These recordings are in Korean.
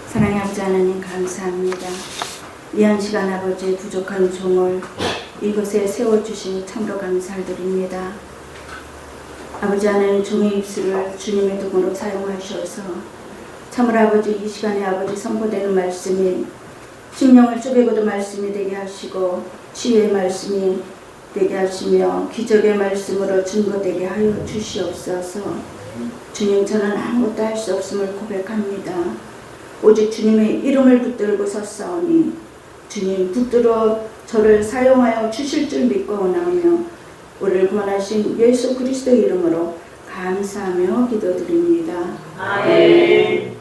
사랑의 아버지 하나님 감사합니다. 이한 시간 아버지 부족한 종을 이곳에 세워주시니 참으로 감사드립니다. 아버지 하나님 종의 입술을 주님의 도구로 사용하셔서 참으로 아버지 이 시간에 아버지 선포되는 말씀이 심령을 쪼개고도 말씀이 되게 하시고 치유의 말씀이 되게 하시며 기적의 말씀으로 증거되게 하여 주시옵소서. 주님, 저는 아무것도 할 수 없음을 고백합니다. 오직 주님의 이름을 붙들고 섰사오니 주님 붙들어 저를 사용하여 주실 줄 믿고 원하며 우리를 구원하신 예수 그리스도의 이름으로 감사하며 기도드립니다. 아멘.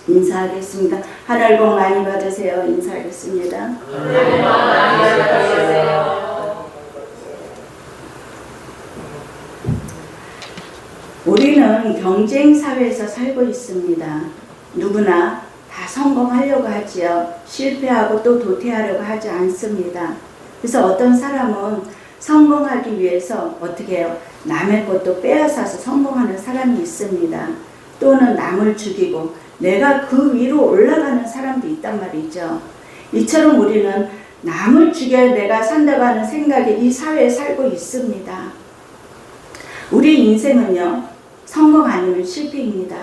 인사하겠습니다. 하늘 복 많이 받으세요. 인사하겠습니다. 하늘 복 많이 받으세요. 우리는 경쟁 사회에서 살고 있습니다. 누구나 다 성공하려고 하지요. 실패하고 또 도태하려고 하지 않습니다. 그래서 어떤 사람은 성공하기 위해서 어떻게 해요? 남의 것도 빼앗아서 성공하는 사람이 있습니다. 또는 남을 죽이고 내가 그 위로 올라가는 사람도 있단 말이죠. 이처럼 우리는 남을 죽여야 내가 산다고 하는 생각에 이 사회에 살고 있습니다. 우리 인생은요, 성공 아니면 실패입니다.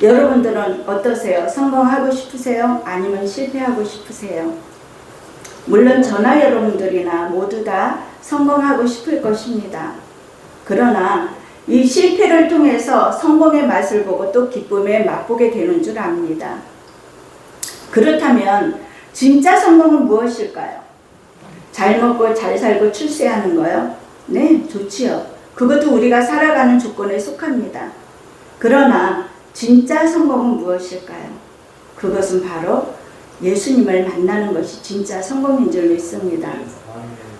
여러분들은 어떠세요? 성공하고 싶으세요? 아니면 실패하고 싶으세요? 물론 저나 여러분들이나 모두 다 성공하고 싶을 것입니다. 그러나 이 실패를 통해서 성공의 맛을 보고 또 기쁨에 맛보게 되는 줄 압니다. 그렇다면 진짜 성공은 무엇일까요? 잘 먹고 잘 살고 출세하는 거요? 네, 좋지요. 그것도 우리가 살아가는 조건에 속합니다. 그러나 진짜 성공은 무엇일까요? 그것은 바로 예수님을 만나는 것이 진짜 성공인 줄 믿습니다.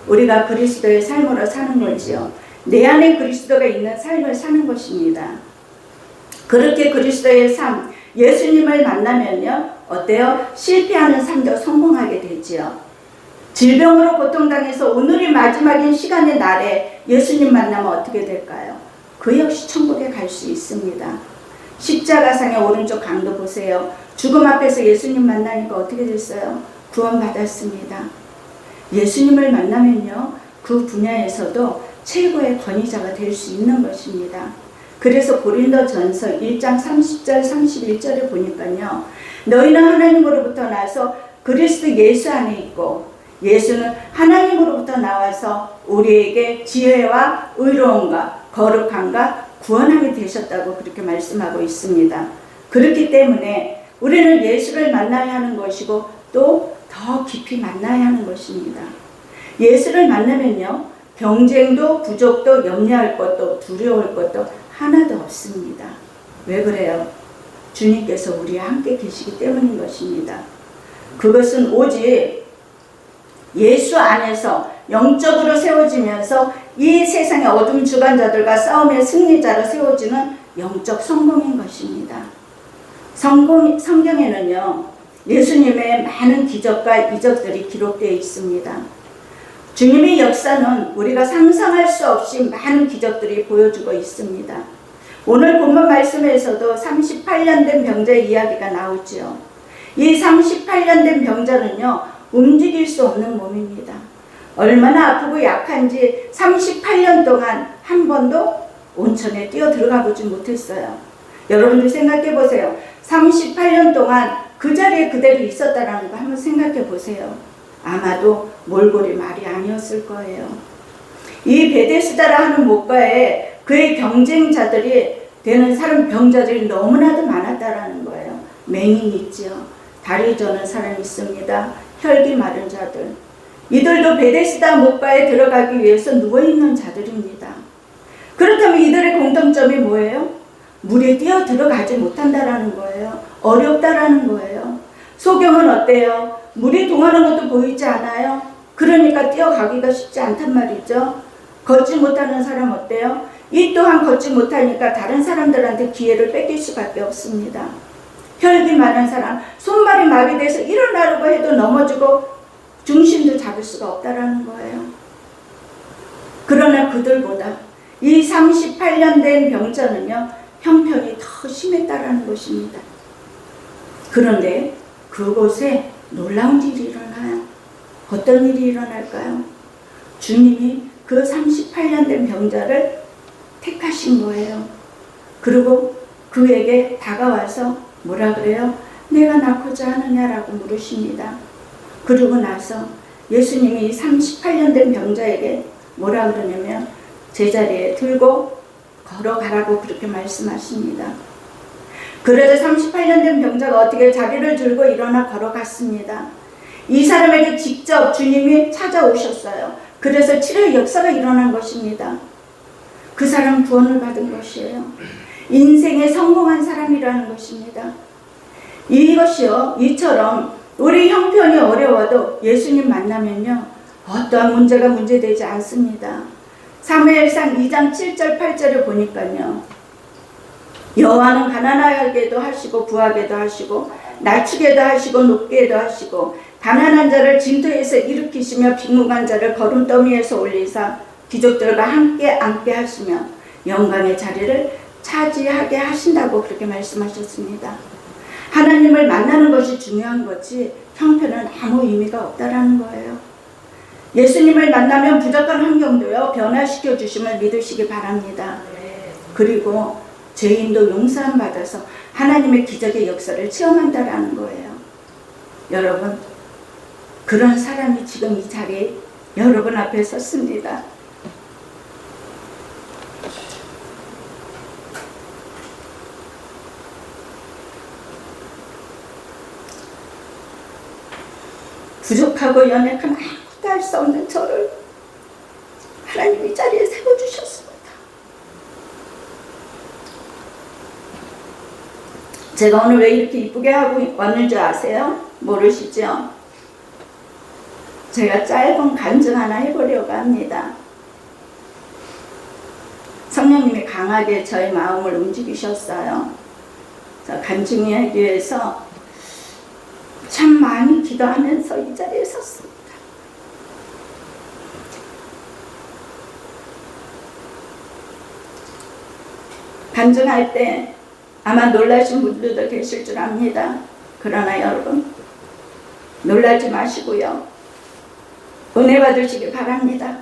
우리가 그리스도의 삶으로 사는 거지요. 내 안에 그리스도가 있는 삶을 사는 것입니다. 그렇게 그리스도의 삶, 예수님을 만나면요, 어때요? 실패하는 삶도 성공하게 되지요. 질병으로 고통당해서 오늘이 마지막인 시간의 날에 예수님 만나면 어떻게 될까요? 그 역시 천국에 갈 수 있습니다. 십자가상의 오른쪽 강도 보세요. 죽음 앞에서 예수님 만나니까 어떻게 됐어요? 구원받았습니다. 예수님을 만나면요, 그 분야에서도 최고의 권위자가 될 수 있는 것입니다. 그래서 고린도전서 1장 30절 31절에 보니까요, 너희는 하나님으로부터 나서 그리스도 예수 안에 있고 예수는 하나님으로부터 나와서 우리에게 지혜와 의로움과 거룩함과 구원함이 되셨다고 그렇게 말씀하고 있습니다. 그렇기 때문에 우리는 예수를 만나야 하는 것이고 또 더 깊이 만나야 하는 것입니다. 예수를 만나면요, 경쟁도 부족도 염려할 것도 두려울 것도 하나도 없습니다. 왜 그래요? 주님께서 우리와 함께 계시기 때문인 것입니다. 그것은 오직 예수 안에서 영적으로 세워지면서 이 세상의 어둠 주관자들과 싸움의 승리자로 세워지는 영적 성공인 것입니다. 성경에는요, 예수님의 많은 기적과 이적들이 기록되어 있습니다. 주님의 역사는 우리가 상상할 수 없이 많은 기적들이 보여주고 있습니다. 오늘 본문 말씀에서도 38년 된 병자의 이야기가 나오죠. 이 38년 된 병자는요, 움직일 수 없는 몸입니다. 얼마나 아프고 약한지 38년 동안 한 번도 온천에 뛰어 들어가 보지 못했어요. 여러분들 생각해 보세요. 38년 동안 그 자리에 그대로 있었다는 거 한번 생각해 보세요. 아마도 몰골이 말이 아니었을 거예요. 이 베데스다라 하는 못가에 그의 경쟁자들이 되는 사람 병자들이 너무나도 많았다라는 거예요. 맹인 있지요. 다리 저는 사람 있습니다. 혈기 마른 자들. 이들도 베데스다 못가에 들어가기 위해서 누워있는 자들입니다. 그렇다면 이들의 공통점이 뭐예요? 물에 뛰어 들어가지 못한다라는 거예요. 어렵다라는 거예요. 소경은 어때요? 물이 동하는 것도 보이지 않아요? 그러니까 뛰어가기가 쉽지 않단 말이죠. 걷지 못하는 사람 어때요? 이 또한 걷지 못하니까 다른 사람들한테 기회를 뺏길 수밖에 없습니다. 혈기 많은 사람, 손발이 마비돼서 일어나려고 해도 넘어지고 중심도 잡을 수가 없다라는 거예요. 그러나 그들보다 이 38년 된 병자는요, 형편이 더 심했다라는 것입니다. 그런데 그곳에 놀라운 일이 일어나요. 어떤 일이 일어날까요? 주님이 그 38년 된 병자를 택하신 거예요. 그리고 그에게 다가와서 뭐라 그래요? 내가 낳고자 하느냐라고 물으십니다. 그러고 나서 예수님이 38년 된 병자에게 뭐라 그러냐면 제자리에 들고 걸어가라고 그렇게 말씀하십니다. 그래서 38년 된 병자가 어떻게 자리를 들고 일어나 걸어갔습니다. 이 사람에게 직접 주님이 찾아오셨어요. 그래서 치료의 역사가 일어난 것입니다. 그 사람 구원을 받은 것이에요. 인생에 성공한 사람이라는 것입니다. 이것이요, 이처럼 우리 형편이 어려워도 예수님 만나면요 어떠한 문제가 문제되지 않습니다. 사무엘상 2장 7절 8절을 보니까요, 여호와는 가난하게도 하시고 부하게도 하시고 낮추게도 하시고 높게도 하시고 가난한 자를 진토에서 일으키시며 빈궁한 자를 거름더미에서 올리사 귀족들과 함께 앉게 하시며 영광의 자리를 차지하게 하신다고 그렇게 말씀하셨습니다. 하나님을 만나는 것이 중요한 거지 형편은 아무 의미가 없다라는 거예요. 예수님을 만나면 부족한 환경도요 변화시켜 주심을 믿으시기 바랍니다. 그리고 죄인도 용서함 받아서 하나님의 기적의 역사를 체험한다라는 거예요. 여러분, 그런 사람이 지금 이 자리에 여러분 앞에 섰습니다. 부족하고 연약한 아무도 할 수 없는 저를 하나님이 이 자리에 세워주셨습니다. 제가 오늘 왜 이렇게 이쁘게 하고 왔는 줄 아세요? 모르시죠? 제가 짧은 간증 하나 해보려고 합니다. 성령님이 강하게 저의 마음을 움직이셨어요. 간증하기 위해서 참 많이 기도하면서 이 자리에 섰습니다. 간증할 때 아마 놀라신 분들도 계실 줄 압니다. 그러나 여러분, 놀라지 마시고요, 은혜 받으시기 바랍니다.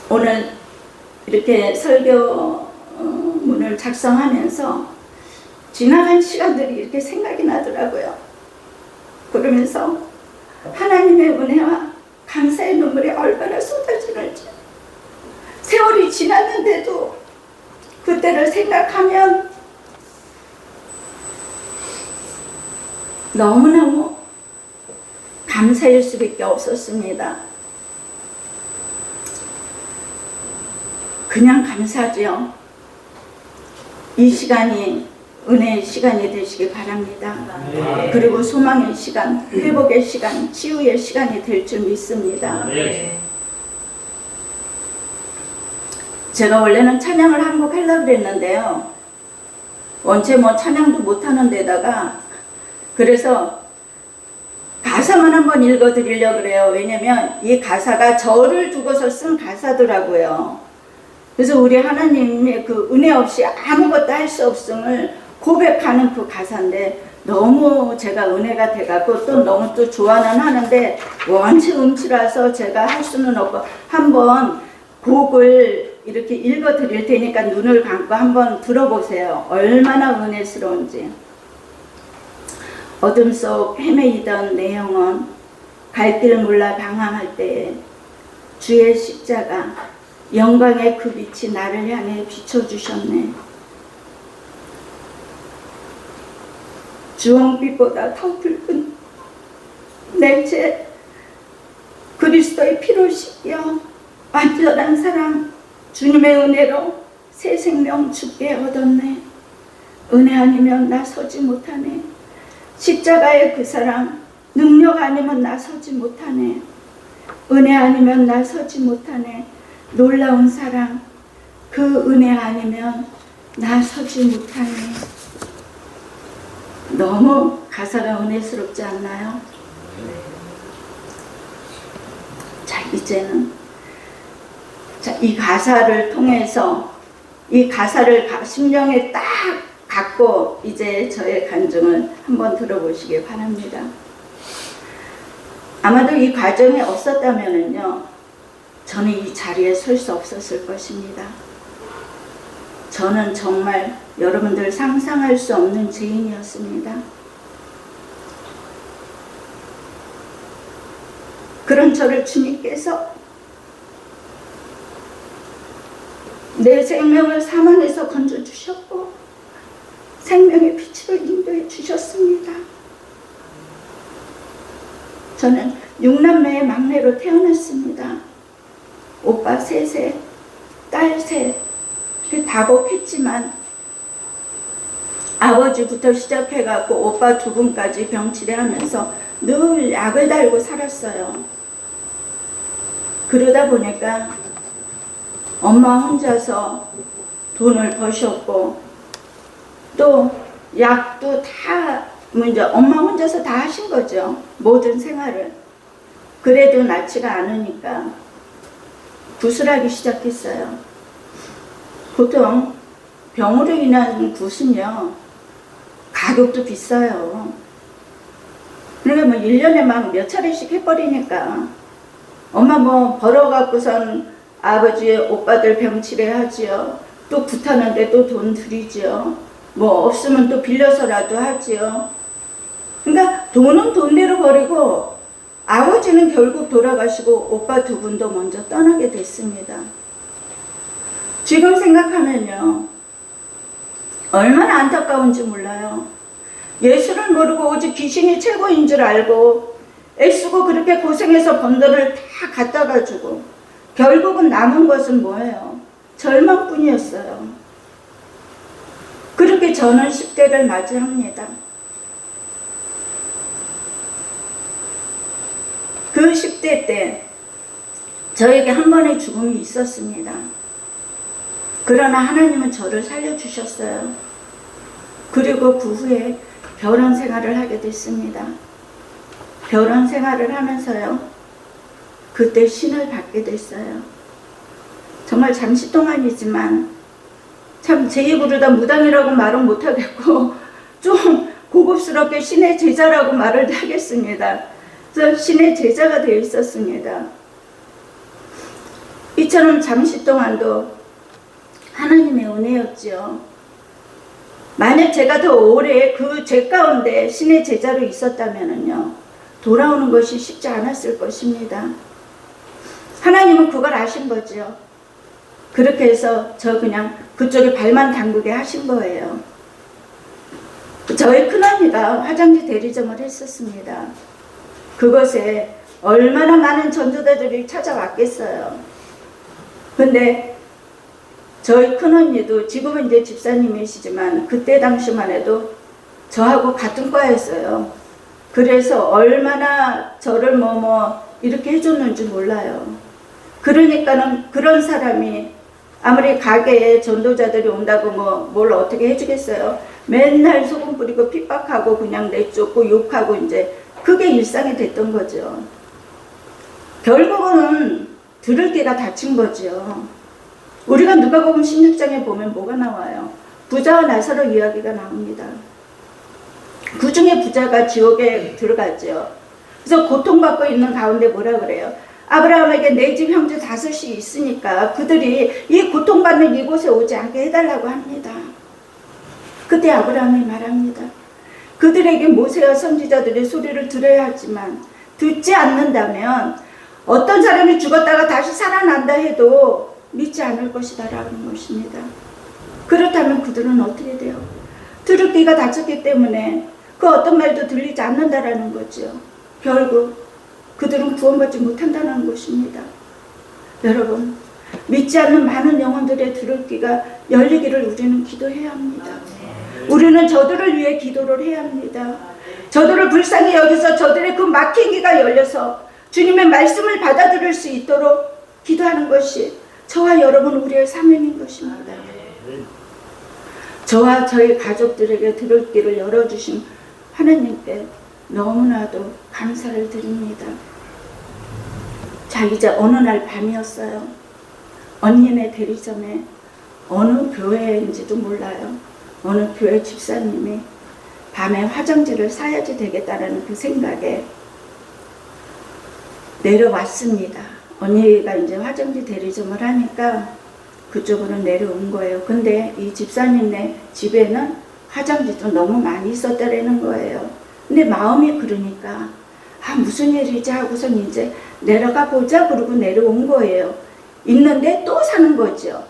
오늘 이렇게 설교문을 작성하면서 지나간 시간들이 이렇게 생각이 나더라고요. 그러면서 하나님의 은혜와 감사의 눈물이 얼마나 쏟아지는지, 세월이 지났는데도 그때를 생각하면 너무너무 감사할 수밖에 없었습니다. 그냥 감사하죠. 이 시간이 은혜의 시간이 되시기 바랍니다. 네. 그리고 소망의 시간, 회복의 시간, 치유의 시간이 될 줄 믿습니다. 네. 제가 원래는 찬양을 한 곡 하려고 그랬는데요, 원체 찬양도 못하는 데다가 그래서 가사만 한번 읽어드리려고 그래요. 왜냐면 이 가사가 저를 두고서 쓴 가사더라고요. 그래서 우리 하나님의 그 은혜 없이 아무것도 할 수 없음을 고백하는 그 가사인데 너무 제가 은혜가 돼갖고 또 너무 또 좋아는 하는데 원체 음치라서 제가 할 수는 없고 한번 곡을 이렇게 읽어 드릴 테니까 눈을 감고 한번 들어보세요. 얼마나 은혜스러운지. 어둠 속 헤매이던 내 영혼, 갈 길 몰라 방황할 때에 주의 십자가 영광의 그 빛이 나를 향해 비춰주셨네. 주홍빛보다 더 붉은 내 죄 그리스도의 피로 씻겨 완전한 사랑 주님의 은혜로 새 생명 주께 얻었네. 은혜 아니면 나 서지 못하네. 십자가의 그 사랑 능력 아니면 나 서지 못하네. 은혜 아니면 나 서지 못하네. 놀라운 사랑 그 은혜 아니면 나 서지 못하네. 너무 가사가 은혜스럽지 않나요? 자, 이제는 이 가사를 통해서 이 가사를 심령에 딱 갖고 이제 저의 간증을 한번 들어보시기 바랍니다. 아마도 이 과정이 없었다면요, 저는 이 자리에 설 수 없었을 것입니다. 저는 정말 여러분들 상상할 수 없는 죄인이었습니다. 그런 저를 주님께서 내 생명을 사망에서 건져주셨고 생명의 빛으로 인도해 주셨습니다. 저는 6남매의 막내로 태어났습니다. 오빠 셋에 딸 셋. 다복했지만 아버지부터 시작해갖고 오빠 2분까지 병치레하면서 늘 약을 달고 살았어요. 그러다 보니까 엄마 혼자서 돈을 버셨고 또 약도 다 이제 엄마 혼자서 다 하신 거죠. 모든 생활을. 그래도 낫지가 않으니까 구슬하기 시작했어요. 보통 병으로 인한 굿은요, 가격도 비싸요. 그러니까 뭐 1년에 막 몇 차례씩 해버리니까 엄마 뭐 벌어갖고선 아버지 오빠들 병치레 하지요. 또 굿하는데 또 돈 들이지요. 뭐 없으면 또 빌려서라도 하지요. 그러니까 돈은 돈대로 버리고 아버지는 결국 돌아가시고 오빠 2분도 먼저 떠나게 됐습니다. 지금 생각하면요, 얼마나 안타까운지 몰라요. 예수를 모르고 오직 귀신이 최고인 줄 알고 애쓰고 그렇게 고생해서 번 돈을 다 갖다가 주고 결국은 남은 것은 뭐예요? 절망뿐이었어요. 그렇게 저는 10대를 맞이합니다. 그 10대 때 저에게 한 번의 죽음이 있었습니다. 그러나 하나님은 저를 살려주셨어요. 그리고 그 후에 결혼 생활을 하게 됐습니다. 결혼 생활을 하면서요, 그때 신을 받게 됐어요. 정말 잠시 동안이지만 참 제 입으로 다 무당이라고 말은 못하겠고 좀 고급스럽게 신의 제자라고 말을 하겠습니다. 그래서 신의 제자가 되어 있었습니다. 이처럼 잠시 동안도 하나님의 은혜였죠. 만약 제가 더 오래 그 죄 가운데 신의 제자로 있었다면요, 돌아오는 것이 쉽지 않았을 것입니다. 하나님은 그걸 아신 거죠. 그렇게 해서 저 그냥 그쪽에 발만 담그게 하신 거예요. 저희 큰언니가 화장지 대리점을 했었습니다. 그것에 얼마나 많은 전도자들이 찾아왔겠어요. 근데 저희 큰언니도 지금은 이제 집사님이시지만 그때 당시만 해도 저하고 같은 과였어요. 그래서 얼마나 저를 이렇게 해줬는지 몰라요. 그러니까는 그런 사람이 아무리 가게에 전도자들이 온다고 뭘 어떻게 해주겠어요. 맨날 소금 뿌리고 핍박하고 그냥 내쫓고 욕하고 이제 그게 일상이 됐던 거죠. 결국은 들을 귀가 닫힌 거죠. 우리가 누가복음 16장에 보면 뭐가 나와요? 부자와 나사로 이야기가 나옵니다. 그 중에 부자가 지옥에 들어가죠. 그래서 고통받고 있는 가운데 뭐라 그래요? 아브라함에게 내 집 형제 5이 있으니까 그들이 이 고통받는 이곳에 오지 않게 해달라고 합니다. 그때 아브라함이 말합니다. 그들에게 모세와 선지자들의 소리를 들어야 하지만 듣지 않는다면 어떤 사람이 죽었다가 다시 살아난다 해도 믿지 않을 것이다 라는 것입니다. 그렇다면 그들은 어떻게 돼요? 들을 귀가 닫혔기 때문에 그 어떤 말도 들리지 않는다라는 거죠. 결국 그들은 구원받지 못한다는 것입니다. 여러분, 믿지 않는 많은 영혼들의 들을 귀가 열리기를 우리는 기도해야 합니다. 우리는 저들을 위해 기도를 해야 합니다. 저들을 불쌍히 여기서 저들의 그 막힌 귀가 열려서 주님의 말씀을 받아들일 수 있도록 기도하는 것이 저와 여러분 우리의 사명인 것입니다. 저와 저희 가족들에게 들을 귀를 열어주신 하나님께 너무나도 감사를 드립니다. 자, 이제 어느 날 밤이었어요. 언니네 대리점에 어느 교회인지도 몰라요. 어느 교회 집사님이 밤에 화장지를 사야지 되겠다라는 그 생각에 내려왔습니다. 언니가 이제 화장지 대리점을 하니까 그쪽으로 내려온 거예요. 근데 이 집사님네 집에는 화장지도 너무 많이 있었다라는 거예요. 근데 마음이 그러니까 무슨 일이지 하고선 이제 내려가 보자 그러고 내려온 거예요. 있는데 또 사는 거죠.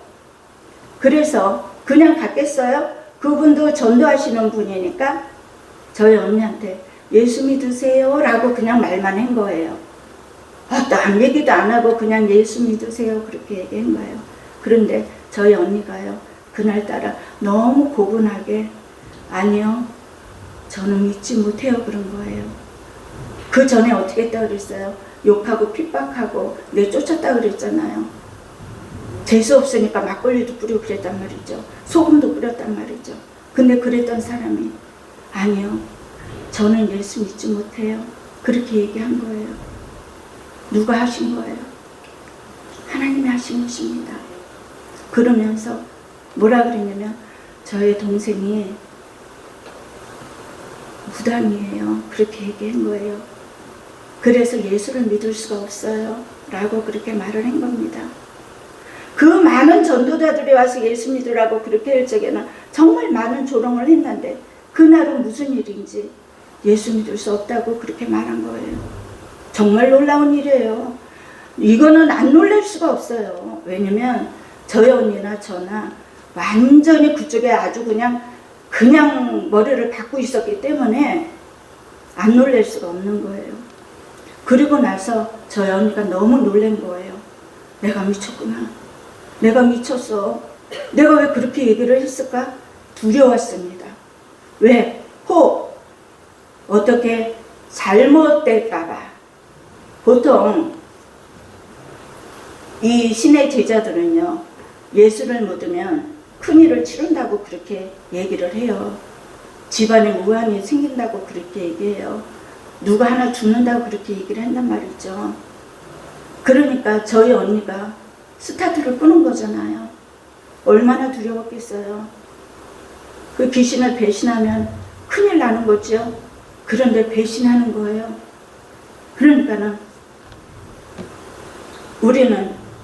그래서 그냥 갔겠어요? 그분도 전도하시는 분이니까 저희 언니한테 예수 믿으세요 라고 그냥 말만 한 거예요. 남 얘기도 안 하고 그냥 예수 믿으세요 그렇게 얘기한 거예요. 그런데 저희 언니가요, 그날따라 너무 고분하게 아니요, 저는 믿지 못해요 그런 거예요. 그 전에 어떻게 했다고 그랬어요? 욕하고 핍박하고 내쫓았다고 그랬잖아요. 재수 없으니까 막걸리도 뿌리고 그랬단 말이죠. 소금도 뿌렸단 말이죠. 근데 그랬던 사람이 아니요, 저는 예수 믿지 못해요 그렇게 얘기한 거예요. 누가 하신 거예요? 하나님이 하신 것입니다. 그러면서 뭐라 그랬냐면 저의 동생이 무당이에요 그렇게 얘기한 거예요. 그래서 예수를 믿을 수가 없어요 라고 그렇게 말을 한 겁니다. 그 많은 전도자들이 와서 예수 믿으라고 그렇게 할 적에는 정말 많은 조롱을 했는데 그날은 무슨 일인지 예수 믿을 수 없다고 그렇게 말한 거예요. 정말 놀라운 일이에요. 이거는 안 놀랄 수가 없어요. 왜냐면 저희 언니나 저나 완전히 그쪽에 아주 그냥 머리를 박고 있었기 때문에 안 놀랄 수가 없는 거예요. 그리고 나서 저희 언니가 너무 놀란 거예요. 내가 미쳤구나. 내가 미쳤어. 내가 왜 그렇게 얘기를 했을까? 두려웠습니다. 왜? 어떻게 잘못될까봐. 보통 이 신의 제자들은요, 예수를 믿으면 큰일을 치른다고 그렇게 얘기를 해요. 집안에 우환이 생긴다고 그렇게 얘기해요. 누가 하나 죽는다고 그렇게 얘기를 한단 말이죠. 그러니까 저희 언니가 스타트를 끄는 거잖아요. 얼마나 두려웠겠어요. 그 귀신을 배신하면 큰일 나는 거죠. 그런데 배신하는 거예요. 그러니까는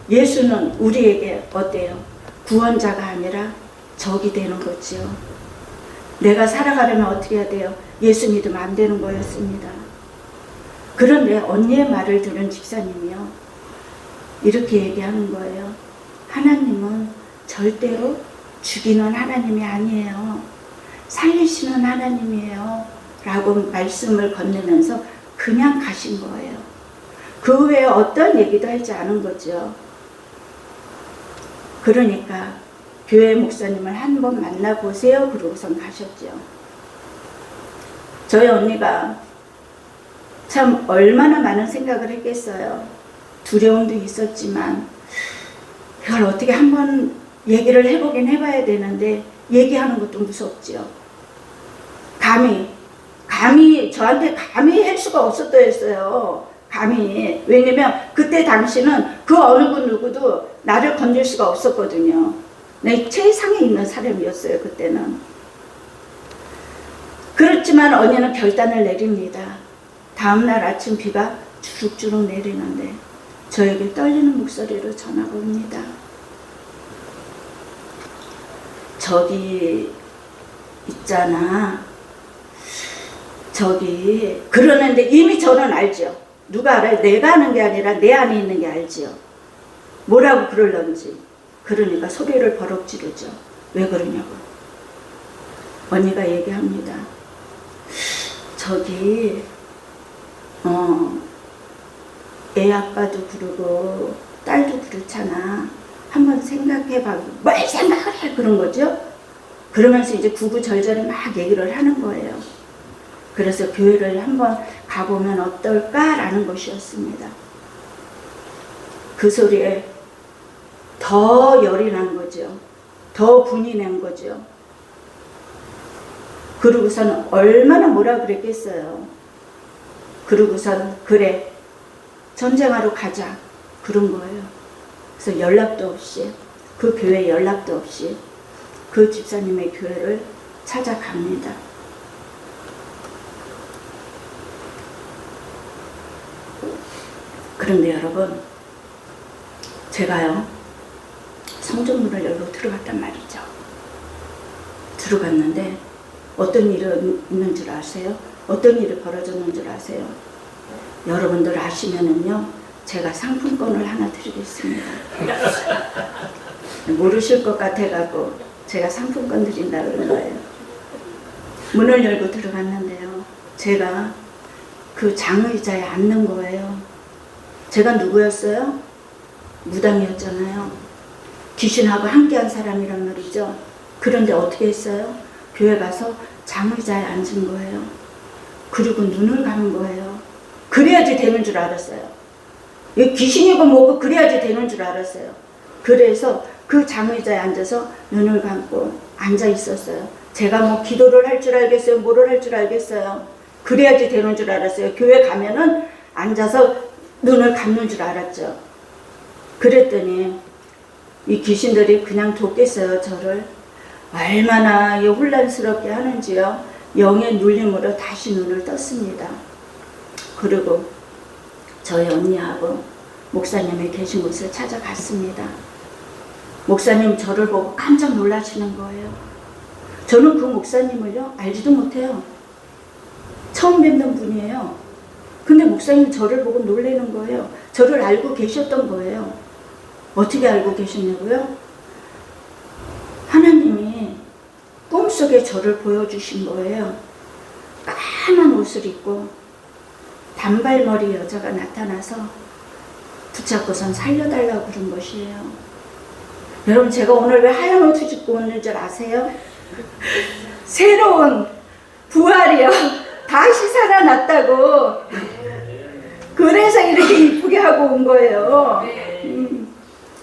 예수는 우리에게 어때요? 구원자가 아니라 적이 되는 거죠. 내가 살아가려면 어떻게 해야 돼요? 예수 믿으면 안 되는 거였습니다. 그런데 언니의 말을 들은 집사님이요, 이렇게 얘기하는 거예요. 하나님은 절대로 죽이는 하나님이 아니에요. 살리시는 하나님이에요. 라고 말씀을 건네면서 그냥 가신 거예요. 그 외에 어떤 얘기도 하지 않은 거죠. 그러니까 교회 목사님을 한번 만나보세요 그러고선 가셨죠. 저희 언니가 참 얼마나 많은 생각을 했겠어요. 두려움도 있었지만 이걸 어떻게 한번 얘기를 해보긴 해봐야 되는데 얘기하는 것도 무섭죠. 감히 저한테 감히 할 수가 없었어요. 감히. 왜냐면 그때 당시는 그 어느 분 누구도 나를 건질 수가 없었거든요. 내 최상에 있는 사람이었어요 그때는. 그렇지만 언니는 결단을 내립니다. 다음날 아침 비가 주룩주룩 내리는데 저에게 떨리는 목소리로 전화가 옵니다. 저기 있잖아. 그러는데 이미 저는 알죠. 누가 알아요? 내가 아는 게 아니라 내 안에 있는 게 알지요. 뭐라고 그럴런지. 그러니까 소리를 버럭 지르죠. 왜 그러냐고. 언니가 얘기합니다. 애 아빠도 그러고 딸도 그렇잖아. 한번 생각해봐. 뭘 생각을 해? 그런 거죠. 그러면서 이제 구구절절히 막 얘기를 하는 거예요. 그래서 교회를 한번 가보면 어떨까라는 것이었습니다. 그 소리에 더 열이 난 거죠. 더 분이 난 거죠. 그러고선 얼마나 뭐라 그랬겠어요. 그러고선 그래 전쟁하러 가자 그런 거예요. 그래서 연락도 없이 그 교회 연락도 없이 그 집사님의 교회를 찾아갑니다. 그런데 여러분, 제가요 성전문을 열고 들어갔단 말이죠. 들어갔는데 어떤 일이 있는 줄 아세요? 어떤 일이 벌어졌는 줄 아세요? 여러분들 아시면은요, 제가 상품권을 하나 드리겠습니다. 모르실 것 같아가지고 제가 상품권 드린다 그런 거예요. 문을 열고 들어갔는데요, 제가 그 장의자에 앉는 거예요. 제가 누구였어요? 무당이었잖아요. 귀신하고 함께한 사람이란 말이죠. 그런데 어떻게 했어요? 교회 가서 장의자에 앉은 거예요. 그리고 눈을 감은 거예요. 그래야지 되는 줄 알았어요. 귀신이고 뭐고 그래야지 되는 줄 알았어요. 그래서 그 장의자에 앉아서 눈을 감고 앉아 있었어요. 제가 뭐 기도를 할 줄 알겠어요? 뭐를 할 줄 알겠어요? 그래야지 되는 줄 알았어요. 교회 가면은 앉아서 눈을 감는 줄 알았죠. 그랬더니 이 귀신들이 그냥 뒀겠어요, 저를. 얼마나 혼란스럽게 하는지요. 영의 눌림으로 다시 눈을 떴습니다. 그리고 저희 언니하고 목사님이 계신 곳을 찾아갔습니다. 목사님 저를 보고 깜짝 놀라시는 거예요. 저는 그 목사님을요 알지도 못해요. 처음 뵙는 분이에요. 근데 목사님이 저를 보고 놀라는 거예요. 저를 알고 계셨던 거예요. 어떻게 알고 계셨냐고요? 하나님이 꿈속에 저를 보여주신 거예요. 까만 옷을 입고 단발머리 여자가 나타나서 붙잡고선 살려달라고 그런 것이에요. 여러분, 제가 오늘 왜 하얀 옷을 입고 오는 줄 아세요? 새로운 부활이요. 다시 살아났다고. 그래서 이렇게 이쁘게 하고 온 거예요.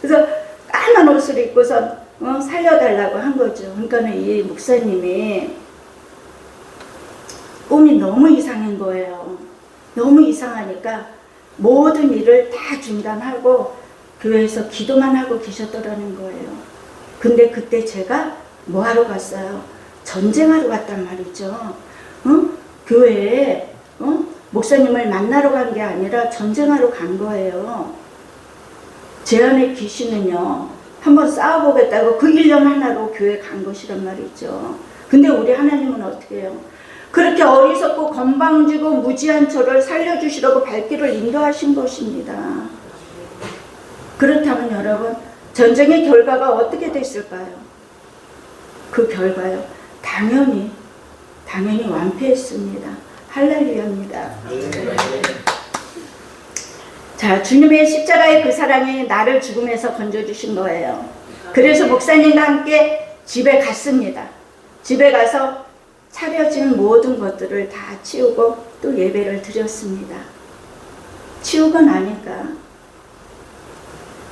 그래서 까만 옷을 입고서 살려달라고 한 거죠. 그러니까 이 목사님이 꿈이 너무 이상한 거예요. 너무 이상하니까 모든 일을 다 중단하고 교회에서 기도만 하고 계셨더라는 거예요. 근데 그때 제가 뭐 하러 갔어요? 전쟁하러 갔단 말이죠. 교회에 목사님을 만나러 간 게 아니라 전쟁하러 간 거예요. 제 안에 귀신은요, 한번 싸워보겠다고 그 일념 하나로 교회 간 것이란 말이죠. 근데 우리 하나님은 어떻게 해요? 그렇게 어리석고 건방지고 무지한 저를 살려주시라고 발길을 인도하신 것입니다. 그렇다면 여러분, 전쟁의 결과가 어떻게 됐을까요? 그 결과요, 당연히 완패했습니다. 할렐루야입니다. 자, 주님의 십자가의 그 사랑이 나를 죽음에서 건져주신 거예요. 그래서 목사님과 함께 집에 갔습니다. 집에 가서 차려진 모든 것들을 다 치우고 또 예배를 드렸습니다. 치우고 나니까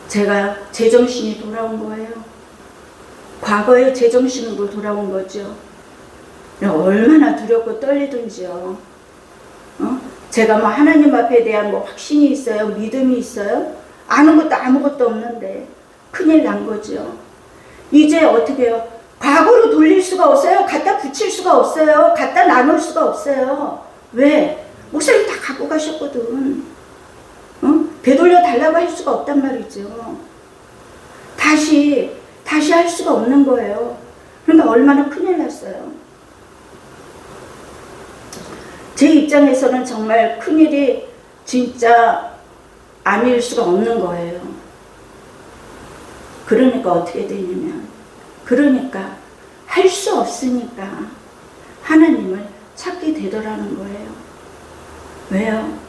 제가 제정신이 돌아온 거예요. 과거의 제정신으로 돌아온 거죠. 얼마나 두렵고 떨리든지요. 제가 뭐 하나님 앞에 대한 뭐 확신이 있어요? 믿음이 있어요? 아는 것도 아무것도 없는데 큰일 난 거죠. 이제 어떻게 해요? 과거로 돌릴 수가 없어요. 갖다 붙일 수가 없어요. 갖다 나눌 수가 없어요. 왜? 목사님 다 갖고 가셨거든. 되돌려 달라고 할 수가 없단 말이죠. 다시 할 수가 없는 거예요. 그러니까 얼마나 큰일 났어요. 제 입장에서는 정말 큰일이 진짜 아닐 수가 없는 거예요. 그러니까 어떻게 되냐면, 그러니까 할 수 없으니까 하나님을 찾게 되더라는 거예요. 왜요?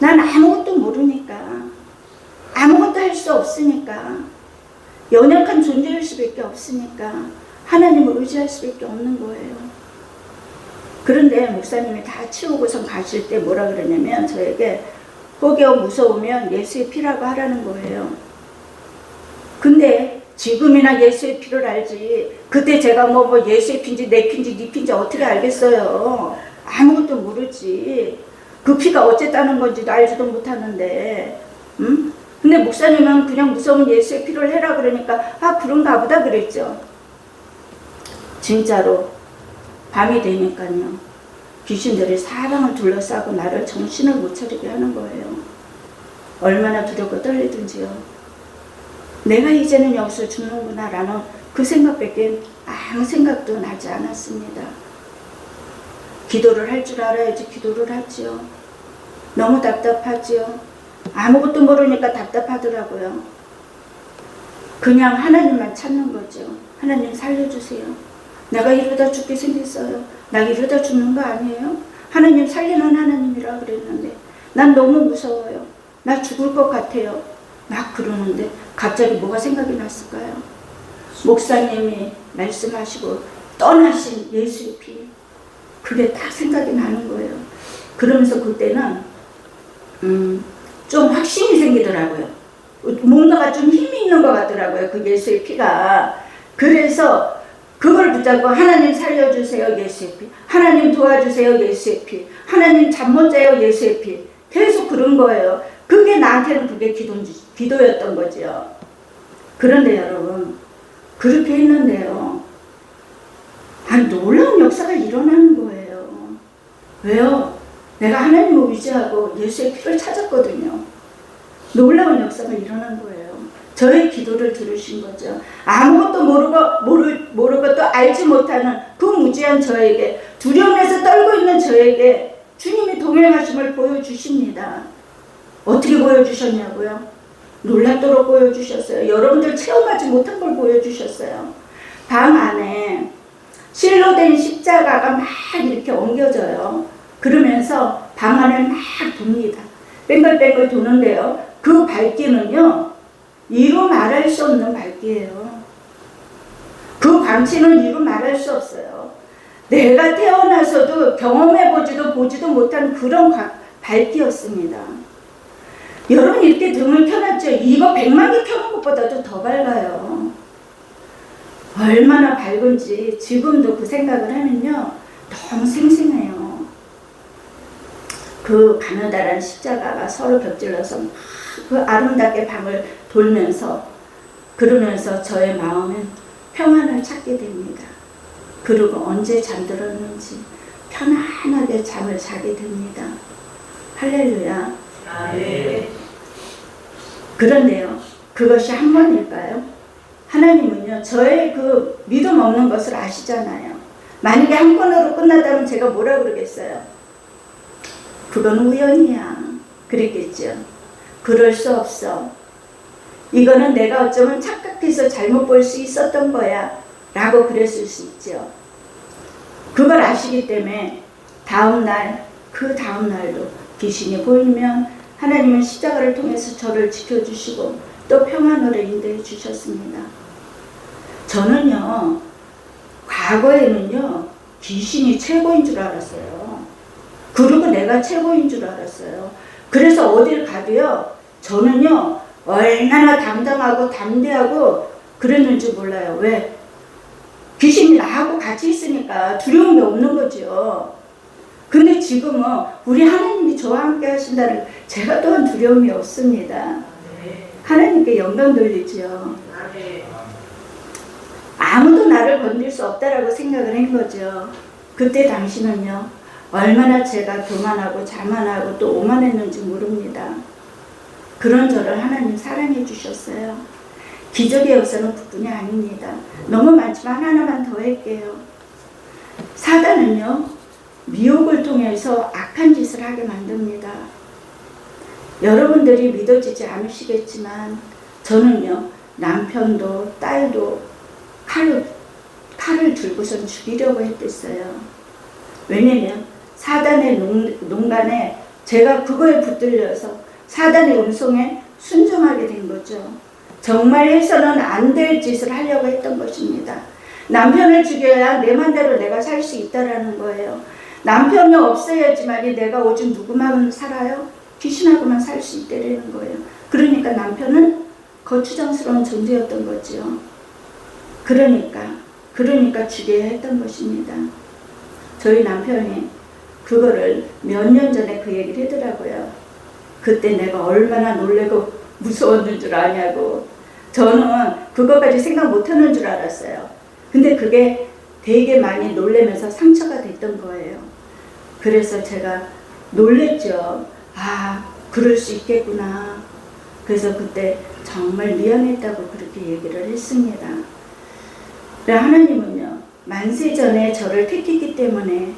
난 아무것도 모르니까, 아무것도 할 수 없으니까, 연약한 존재일 수밖에 없으니까 하나님을 의지할 수밖에 없는 거예요. 그런데 목사님이 다 치우고선 가실 때 뭐라 그러냐면 저에게 혹여 무서우면 예수의 피라고 하라는 거예요. 근데 지금이나 예수의 피를 알지, 그때 제가 뭐 예수의 피인지 내 피인지 네 피인지 어떻게 알겠어요? 아무것도 모르지. 그 피가 어쨌다는 건지도 알지도 못하는데, 근데 목사님은 그냥 무서운 예수의 피를 해라 그러니까 아 그런가 보다 그랬죠. 진짜로 밤이 되니까요. 귀신들이 사방을 둘러싸고 나를 정신을 못 차리게 하는 거예요. 얼마나 두렵고 떨리든지요. 내가 이제는 여기서 죽는구나 라는 그 생각밖에 아무 생각도 나지 않았습니다. 기도를 할 줄 알아야지 기도를 하지요. 너무 답답하지요. 아무것도 모르니까 답답하더라고요. 그냥 하나님만 찾는 거죠. 하나님 살려주세요. 내가 이러다 죽게 생겼어요. 나 이러다 죽는 거 아니에요? 하나님 살리는 하나님이라 그랬는데 난 너무 무서워요. 나 죽을 것 같아요. 막 그러는데 갑자기 뭐가 생각이 났을까요? 목사님이 말씀하시고 떠나신 예수의 피. 그게 딱 생각이 나는 거예요. 그러면서 그때는 좀 확신이 생기더라고요. 뭔가가 좀 힘이 있는 것 같더라고요. 그 예수의 피가. 그래서 그걸 붙잡고 하나님 살려주세요 예수의 피, 하나님 도와주세요 예수의 피, 하나님 잠 못 자요 예수의 피. 계속 그런 거예요. 그게 나한테는 그게 기도였던 거죠. 그런데 여러분 그렇게 했는데요. 아니 놀라운 역사가 일어나는 거예요. 왜요? 내가 하나님을 의지하고 예수의 피를 찾았거든요. 놀라운 역사가 일어난 거예요. 저의 기도를 들으신 거죠. 아무것도 모르고 또 알지 못하는 그 무지한 저에게, 두려움에서 떨고 있는 저에게 주님이 동행하심을 보여주십니다. 어떻게 보여주셨냐고요? 놀랍도록 보여주셨어요. 여러분들 체험하지 못한 걸 보여주셨어요. 방 안에 실로 된 십자가가 막 이렇게 옮겨져요. 그러면서 방 안을 막 돕니다. 뱅글뱅글 도는데요. 그 밝기는요, 이루 말할 수 없는 밝기예요. 그 광채는 이루 말할 수 없어요. 내가 태어나서도 경험해보지도 보지도 못한 그런 밝기였습니다. 여러분 이렇게 등을 켜놨죠? 이거 100만 개 켜는 것보다도 더 밝아요. 얼마나 밝은지 지금도 그 생각을 하면요 너무 생생해요. 그 가느다란 십자가가 서로 겹질러서 그 아름답게 방을 돌면서 그러면서 저의 마음은 평안을 찾게 됩니다. 그리고 언제 잠들었는지 편안하게 잠을 자게 됩니다. 할렐루야. 네. 그런데요, 그것이 한 번일까요? 하나님은요, 저의 그 믿음 없는 것을 아시잖아요. 만약에 한 번으로 끝났다면 제가 뭐라 그러겠어요? 그건 우연이야. 그랬겠죠. 그럴 수 없어. 이거는 내가 어쩌면 착각해서 잘못 볼 수 있었던 거야. 라고 그랬을 수 있죠. 그걸 아시기 때문에 다음날, 그 다음날도 귀신이 보이면 하나님은 십자가를 통해서 저를 지켜주시고 또 평안으로 인도해 주셨습니다. 저는요, 과거에는요, 귀신이 최고인 줄 알았어요. 그리고 내가 최고인 줄 알았어요. 그래서 어딜 가도요, 저는요, 얼마나 당당하고 담대하고 그랬는지 몰라요. 왜? 귀신이 나하고 같이 있으니까 두려움이 없는 거죠. 근데 지금은 우리 하나님이 저와 함께 하신다는 제가 또한 두려움이 없습니다. 하나님께 영광 돌리죠. 아무도 나를 건들 수 없다라고 생각을 한 거죠. 그때 당시는요, 얼마나 제가 교만하고 자만하고 또 오만했는지 모릅니다. 그런 저를 하나님 사랑해 주셨어요. 기적의 역사는 그뿐이 아닙니다. 너무 많지만 하나만 더 할게요. 사단은요, 미혹을 통해서 악한 짓을 하게 만듭니다. 여러분들이 믿어지지 않으시겠지만 저는요, 남편도 딸도 칼을 들고선 죽이려고 했댔어요. 왜냐면 사단의 농간에 제가 그거에 붙들려서 사단의 음성에 순종하게 된 거죠. 정말 해서는 안 될 짓을 하려고 했던 것입니다. 남편을 죽여야 내 맘대로 내가 살 수 있다라는 거예요. 남편이 없어야지만이 내가 오직 누구만 살아요? 귀신하고만 살 수 있다라는 거예요. 그러니까 남편은 거추장스러운 존재였던 거죠. 그러니까 죽여야 했던 것입니다. 저희 남편이 그거를 몇 년 전에 그 얘기를 하더라고요. 그때 내가 얼마나 놀래고 무서웠는 줄 아냐고. 저는 그것까지 생각 못하는 줄 알았어요. 근데 그게 되게 많이 놀라면서 상처가 됐던 거예요. 그래서 제가 놀랬죠. 아, 그럴 수 있겠구나. 그래서 그때 정말 미안했다고 그렇게 얘기를 했습니다. 하나님은요, 만세 전에 저를 택했기 때문에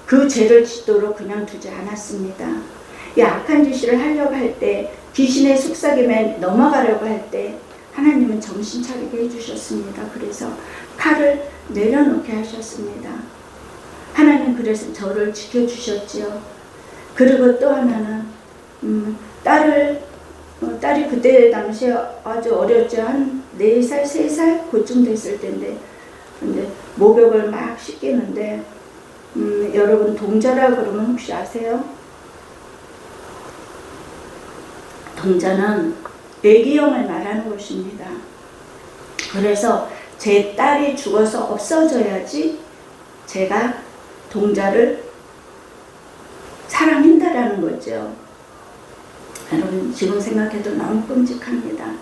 그 죄를 짓도록 그냥 두지 않았습니다. 이 악한 짓을 하려고 할 때, 귀신의 속삭임에 넘어가려고 할 때 하나님은 정신 차리게 해주셨습니다. 그래서 칼을 내려놓게 하셨습니다. 하나님 그래서 저를 지켜주셨지요. 그리고 또 하나는 딸이 그때 당시에 아주 어렸죠. 한 4살, 3살 그쯤 됐을 텐데, 근데 목욕을 막 시키는데 여러분 동자라 그러면 혹시 아세요? 동자는 애기형을 말하는 것입니다. 그래서 제 딸이 죽어서 없어져야지 제가 동자를 사랑한다라는 거죠. 여러분 지금 생각해도 너무 끔찍합니다.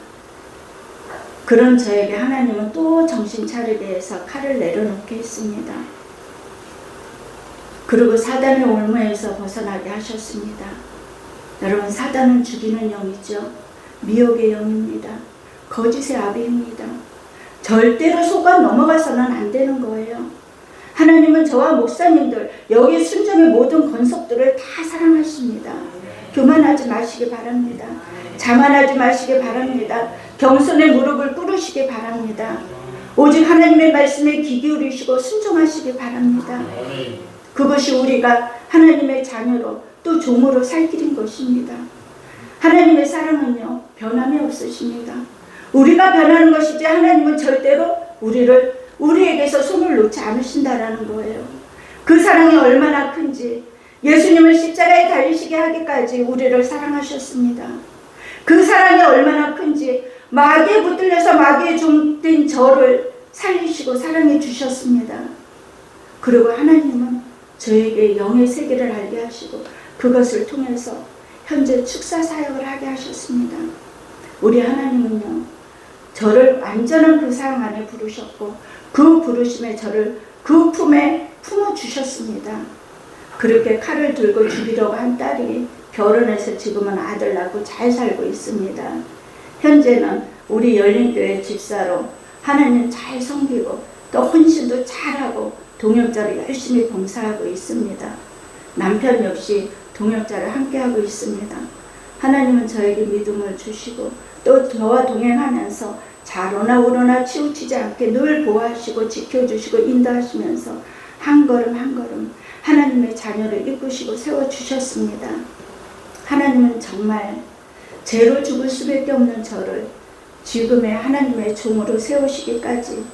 그런 저에게 하나님은 또 정신 차리게 해서 칼을 내려놓게 했습니다. 그리고 사단의 올무에서 벗어나게 하셨습니다. 여러분 사단은 죽이는 영이죠. 미혹의 영입니다. 거짓의 아비입니다. 절대로 속아 넘어가서는 안 되는 거예요. 하나님은 저와 목사님들 여기 순종의 모든 권속들을 다 사랑하십니다. 교만하지 마시기 바랍니다. 자만하지 마시기 바랍니다. 겸손의 무릎을 꿇으시기 바랍니다. 오직 하나님의 말씀에 귀 기울이시고 순종하시기 바랍니다. 그것이 우리가 하나님의 자녀로 또 종으로 살 길인 것입니다. 하나님의 사랑은요 변함이 없으십니다. 우리가 변하는 것이지 하나님은 절대로 우리에게서 손을 놓지 않으신다라는 거예요. 그 사랑이 얼마나 큰지 예수님을 십자가에 달리시게 하기까지 우리를 사랑하셨습니다. 그 사랑이 얼마나 큰지 마귀에 붙들려서 마귀의 종된 저를 살리시고 사랑해 주셨습니다. 그리고 하나님은 저에게 영의 세계를 알게 하시고 그것을 통해서 현재 축사 사역을 하게 하셨습니다. 우리 하나님은요 저를 완전한 그 사랑 안에 부르셨고 그 부르심에 저를 그 품에 품어주셨습니다. 그렇게 칼을 들고 죽이려고 한 딸이 결혼해서 지금은 아들 낳고 잘 살고 있습니다. 현재는 우리 열린교회 집사로 하나님 잘 섬기고 또 헌신도 잘하고 동역자로 열심히 봉사하고 있습니다. 남편 역시 동역자를 함께하고 있습니다. 하나님은 저에게 믿음을 주시고 또 저와 동행하면서 좌로나 우로나 치우치지 않게 늘 보호하시고 지켜주시고 인도하시면서 한 걸음 한 걸음 하나님의 자녀를 이끄시고 세워주셨습니다. 하나님은 정말 죄로 죽을 수밖에 없는 저를 지금의 하나님의 종으로 세우시기까지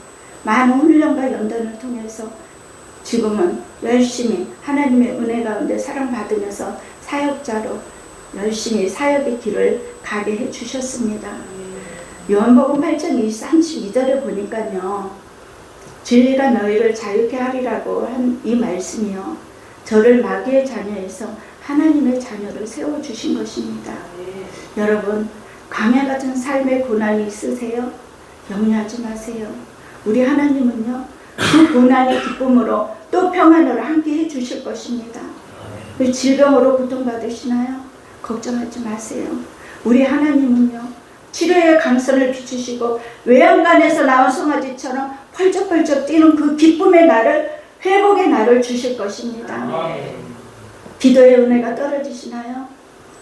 많은 훈련과 연단을 통해서 지금은 열심히 하나님의 은혜 가운데 사랑받으면서 사역자로 열심히 사역의 길을 가게 해주셨습니다. 요한복음 8장 32절에 보니까요. 진리가 너희를 자유케 하리라고 한 이 말씀이요. 저를 마귀의 자녀에서 하나님의 자녀를 세워주신 것입니다. 여러분 광야 같은 삶의 고난이 있으세요? 염려하지 마세요. 우리 하나님은요. 그 고난의 기쁨으로 또 평안으로 함께 해주실 것입니다. 질병으로 고통받으시나요? 걱정하지 마세요. 우리 하나님은요. 치료의 강선을 비추시고 외양간에서 나온 송아지처럼 펄쩍펄쩍 뛰는 그 기쁨의 날을 회복의 날을 주실 것입니다. 기도의 은혜가 떨어지시나요?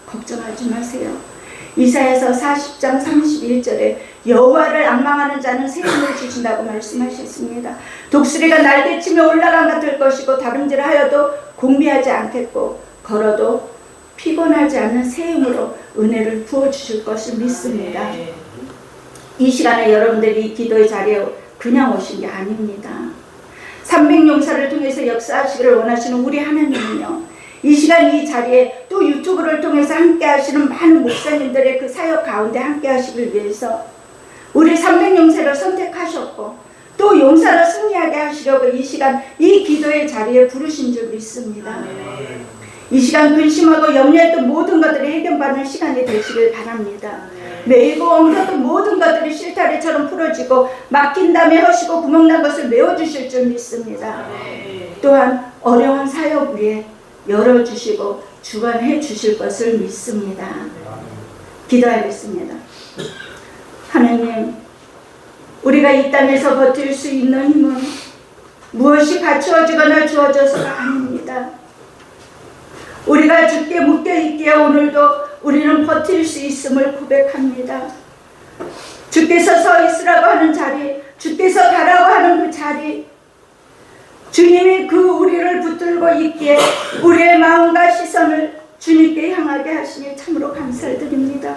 걱정하지 마세요. 이사야서 40장 31절에 여호와를 앙망하는 자는 새 힘을 주신다고 말씀하셨습니다. 독수리가 날개치며 올라간 같을 것이고 다름질하여도 공비하지 않겠고 걸어도 피곤하지 않는 새 힘으로 은혜를 부어주실 것을 믿습니다. 이 시간에 여러분들이 이 기도의 자리에 그냥 오신 게 아닙니다. 300용사를 통해서 역사하시기를 원하시는 우리 하나님은요. 이 시간 이 자리에 또 유튜브를 통해서 함께 하시는 많은 목사님들의 그 사역 가운데 함께 하시길 위해서 우리 300용사를 선택하셨고 또 용사로 승리하게 하시려고 이 시간 이 기도의 자리에 부르신 줄 믿습니다. 이 시간 근심하고 염려했던 모든 것들이 해결받는 시간이 되시길 바랍니다. 메이고 엉켰던 모든 것들이 실타래처럼 풀어지고 막힌 다음에 허시고 구멍난 것을 메워주실 줄 믿습니다. 또한 어려운 사역 위에 열어주시고 주관해 주실 것을 믿습니다. 기도하겠습니다. 하나님, 우리가 이 땅에서 버틸 수 있는 힘은 무엇이 갖추어지거나 주어져서가 아닙니다. 우리가 주께 묶여있기에 오늘도 우리는 버틸 수 있음을 고백합니다. 주께서 서 있으라고 하는 자리, 주께서 가라고 하는 그 자리, 주님이 그 우리를 붙들고 있기에 우리의 마음과 시선을 주님께 향하게 하시니 참으로 감사를 드립니다.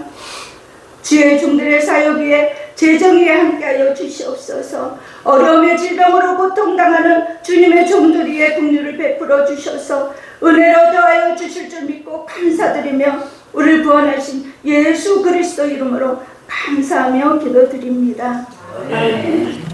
주의 종들의 사역 위에 재정 위에 함께하여 주시옵소서. 어려움의 질병으로 고통당하는 주님의 종들 위에 긍휼을 베풀어 주셔서 은혜로 더하여 주실 줄 믿고 감사드리며 우리를 구원하신 예수 그리스도 이름으로 감사하며 기도드립니다. 아멘.